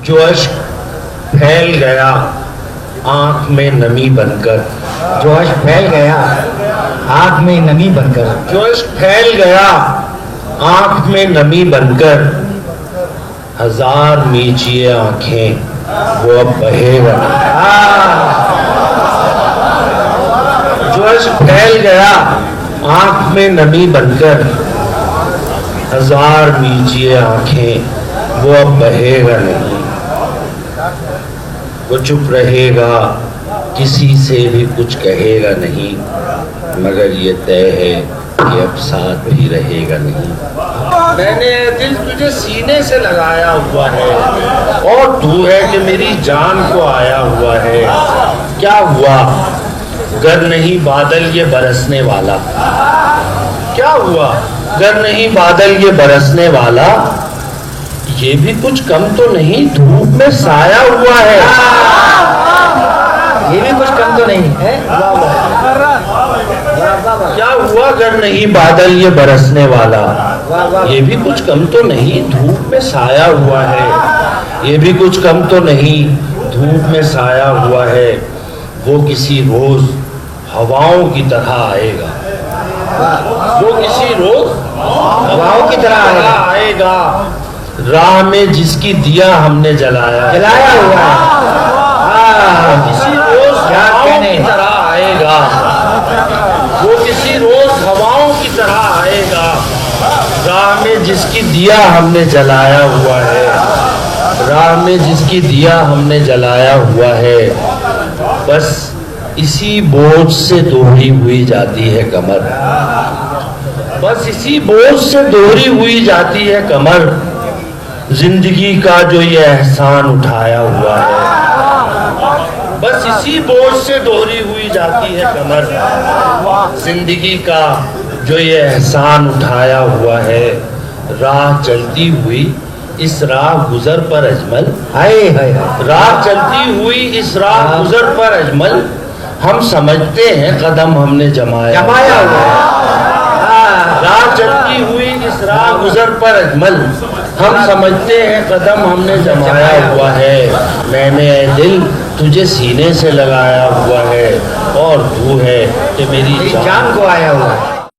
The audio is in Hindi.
जो अश्क फैल गया आंख में नमी बनकर, जो अश्क फैल गया आंख में नमी बनकर, जो अश्क फैल गया आंख में नमी बनकर, हजार मीचिए आंखें वो अब बहेगा नहीं। जो अश्क फैल गया आंख में नमी बनकर, हजार मीचिए आंखें वो अब बहेगा नहीं। वो चुप रहेगा, किसी से भी कुछ कहेगा नहीं, मगर ये तय है कि अब साथ भी रहेगा नहीं। मैंने दिल तुझे सीने से लगाया हुआ है और तू है कि मेरी जान को आया हुआ है। क्या हुआ गर नहीं बादल ये बरसने वाला, क्या हुआ गर नहीं बादल ये बरसने वाला, ये भी कुछ कम तो नहीं धूप में साया हुआ है। ये भी कुछ कम तो नहीं है। क्या हुआ गर नहीं बादल ये बरसने वाला, ये भी कुछ कम तो नहीं धूप में साया हुआ है। ये भी कुछ कम तो नहीं धूप में साया हुआ है। वो किसी रोज हवाओं की तरह आएगा, वो किसी रोज हवाओं की तरह आएगा। राह में जिसकी दिया हमने जलाया हुआ है, किसी रोज हवाओं की तरह आएगा। वो किसी रोज हवाओं की तरह आएगा। राह में जिसकी दिया हमने जलाया हुआ है, राह में जिसकी दिया हमने जलाया हुआ है, बस इसी बोझ से दोहरी हुई जाती है कमर, बस इसी बोझ से दोहरी हुई जाती है कमर। जिंदगी का जो ये एहसान उठाया हुआ है, बस इसी बोझ से दोहरी हुई जाती है कमर। जिंदगी का जो ये एहसान उठाया हुआ है, राह चलती हुई इस राह गुजर पर अजमल, हाय हाय, राह चलती हुई इस राह गुजर पर अजमल, हम समझते हैं कदम हमने जमाया हुआ है। राह चलती हुई इस राह गुजर पर अजमल, हम समझते हैं कदम हमने जमाया हुआ है। मैंने ए दिल तुझे सीने से लगाया हुआ है और तू है कि मेरी जान को आया हुआ है।